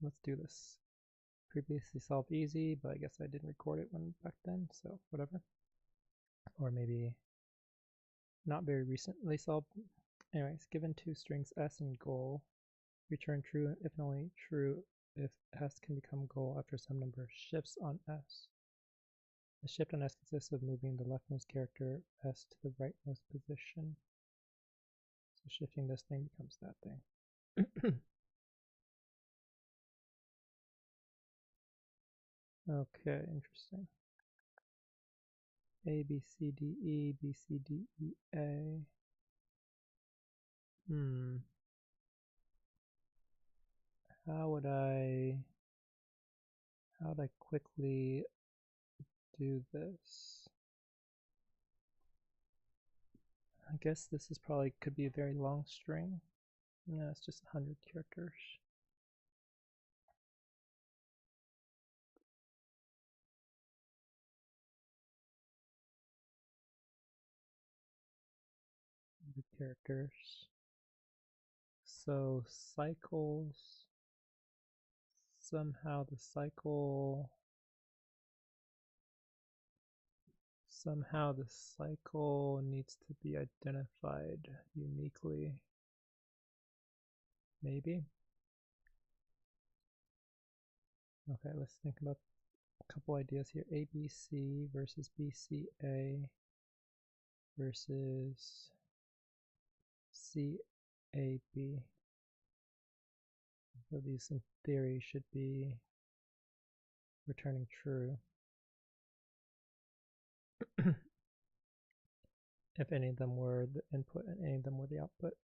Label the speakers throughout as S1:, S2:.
S1: let's do this. Previously solved easy, but I guess I didn't record it when back then, so whatever. Or maybe not very recently solved. Anyways, given two strings s and goal, return true if and only true if s can become goal after some number of shifts on s. The shift on s consists of moving the leftmost character s to the rightmost position. So shifting this thing becomes that thing. Okay, interesting. A, B, C, D, E, B, C, D, E, A. How would I quickly do this? I guess this is probably could be a very long string. No, it's just 100 characters. Characters. So cycles. Somehow the cycle needs to be identified uniquely. Maybe. Okay, let's think about a couple ideas here. ABC versus BCA versus CAB. So these in theory should be returning true. If any of them were the input and any of them were the output,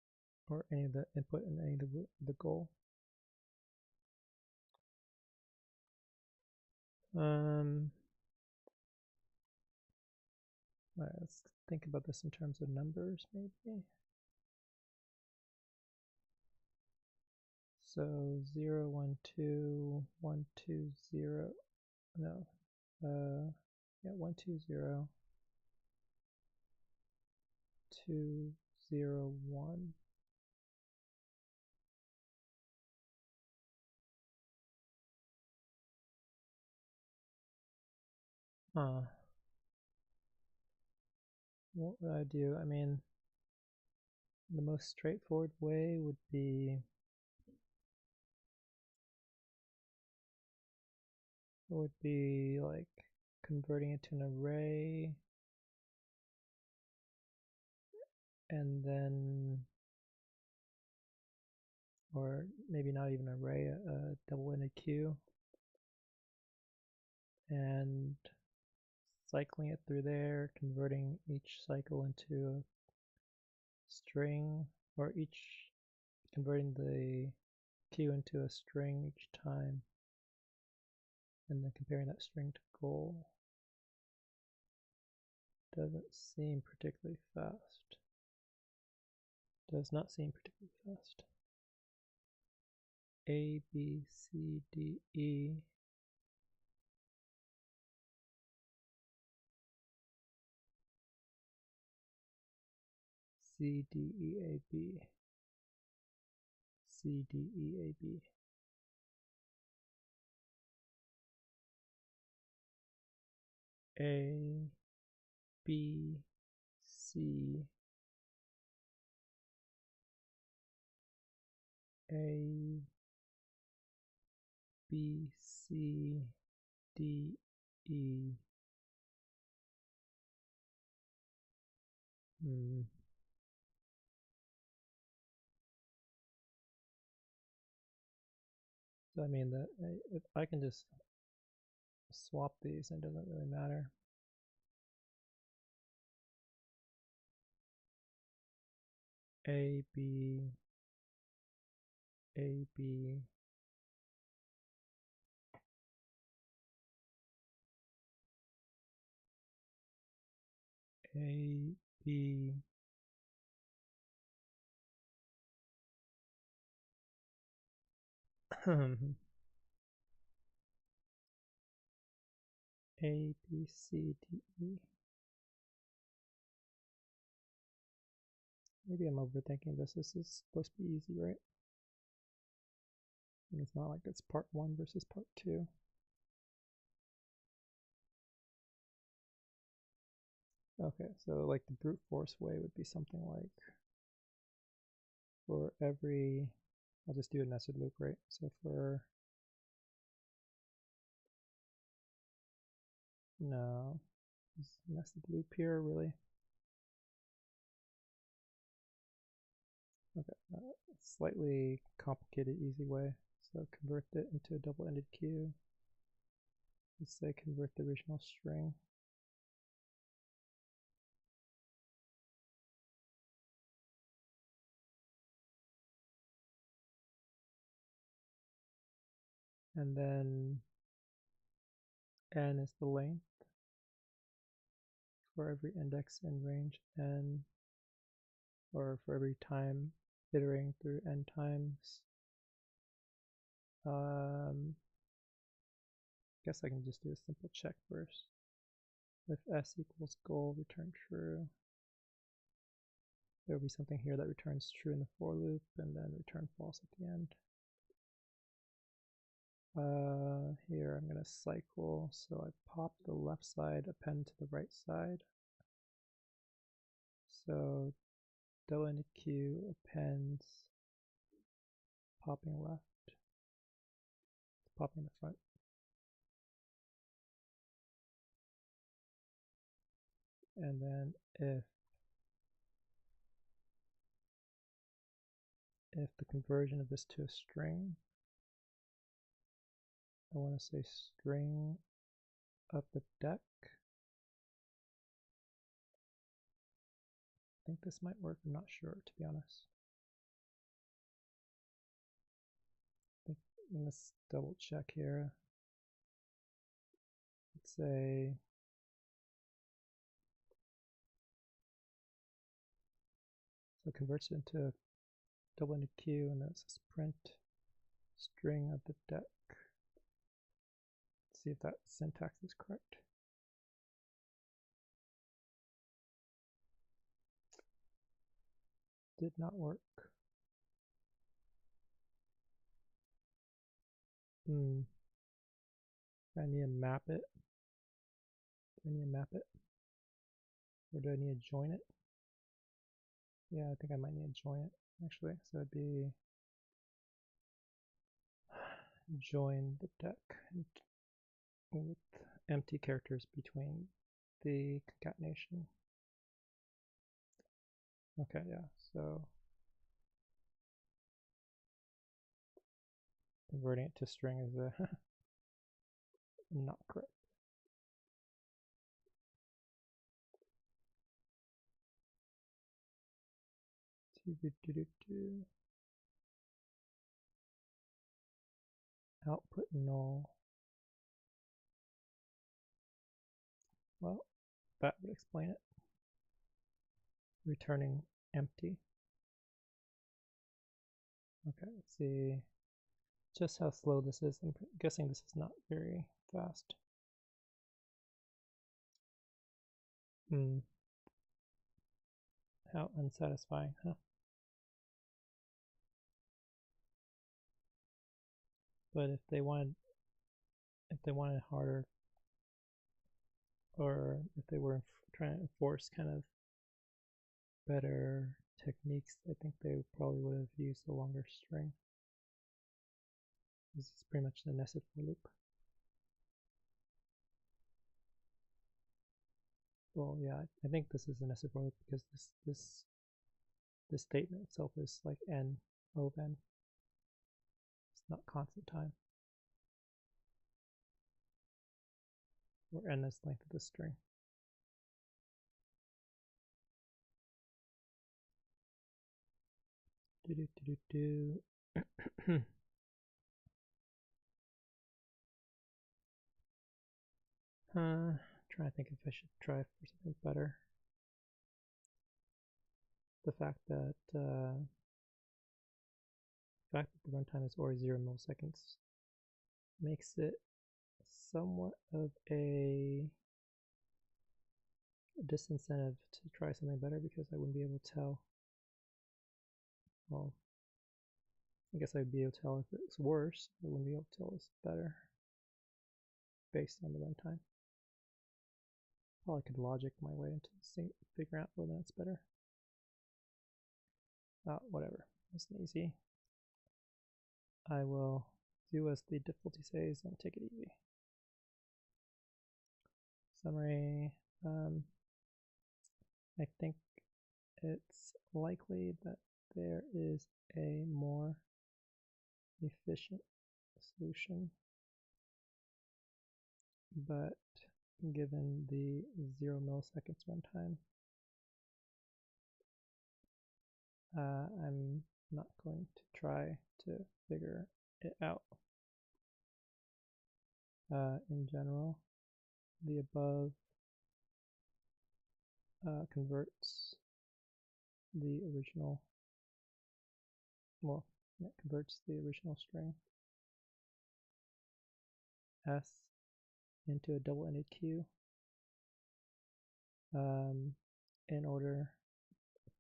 S1: or any of the input and any of the goal. Alright, let's think about this in terms of numbers, maybe. So 0, 1, 2, 1, 2, 0. No. Yeah, 1, 2, 0. 2, 0, 1. What would I do? I mean, the most straightforward way would be like converting it to an array and then, or maybe not even an array, a double-ended queue, and cycling it through there, converting each cycle into a string, or converting the queue into a string each time, and then comparing that string to goal. Doesn't seem particularly fast. Does not seem particularly fast. A, B, C, D, E. C, D, E, A, B. C, D, E, A, B. A, B, C, A, B, C, D, E. So I mean that if I can just swap these, it doesn't really matter. A, B, A, B. A, B, A, B, C, D, E. Maybe I'm overthinking this. This is supposed to be easy, right? And it's not like it's part 1 versus part 2. Okay, so like the brute force way would be something like for every, I'll just do a nested loop, right? So for, no, is nested loop here really? Okay, slightly complicated easy way. So convert it into a double-ended queue. Let's say convert the original string. And then n is the length for every index in range n, or for every time iterating through n times. I guess I can just do a simple check first. If s equals goal, return true. There will be something here that returns true in the for loop, and then return false at the end. Here I'm going to cycle, so I pop the left side, append to the right side. So double-ended queue appends popping left, popping the front. And then if the conversion of this to a string, I want to say string of the deck. I think this might work, I'm not sure, to be honest. Let's double check here. Let's say so it converts it into a double-ended queue, and then it says print string of the deck. Let's see if that syntax is correct. Did not work. I need to map it. Do I need to map it? Or do I need to join it? Yeah, I think I might need to join it, actually. So it'd be join the deck with empty characters between the concatenation. Okay, yeah, so converting it to string is not correct. Output null. Well, that would explain it. Returning empty. Okay, let's see just how slow this is. I'm guessing this is not very fast. How unsatisfying, huh? But if they wanted harder, or if they were trying to enforce kind of better techniques, I think they probably would have used a longer string. This is pretty much the nested for loop. Well, yeah, I think this is a nested for loop because this statement itself is like n of n. It's not constant time. Where n is length of the string. Trying to think if I should try for something better. The fact that the runtime is already 0 milliseconds makes it somewhat of a disincentive to try something better, because I wouldn't be able to tell. Well, I guess I'd be able to tell if it's worse. I wouldn't be able to tell it's better based on the runtime. Probably could logic my way into figuring out whether it's better. Whatever. It's easy. I will do as the difficulty says and take it easy. Summary. I think it's likely that there is a more efficient solution, but given the 0 milliseconds runtime, I'm not going to try to figure it out. In general, the above converts the original, it converts the original string S into a double-ended Q in order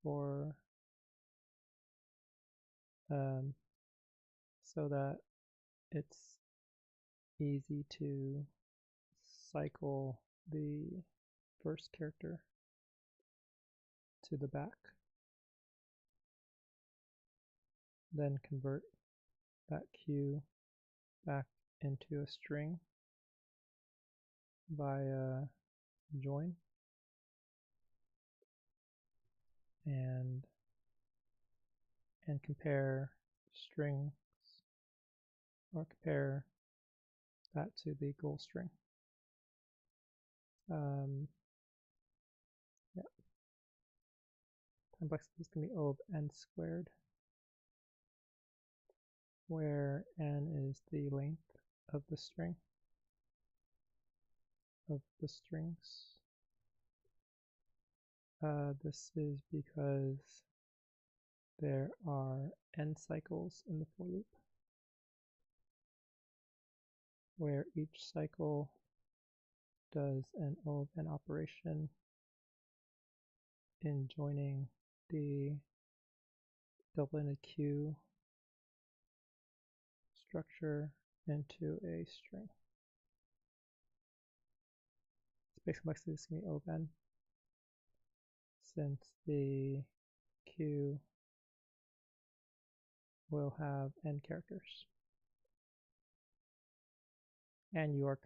S1: for so that it's easy to cycle the first character to the back, then convert that Q back into a string by join, and compare strings, or compare that to the goal string. Yeah. Complexity is going to be O of n squared, where n is the length of the string, of the strings. This is because there are n cycles in the for loop, where each cycle does an O of n operation in joining the double-ended Q structure into a string. Space complexity is going to be O of n, since the Q will have n characters, and you are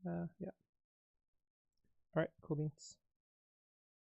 S1: yeah. All right, cool beans.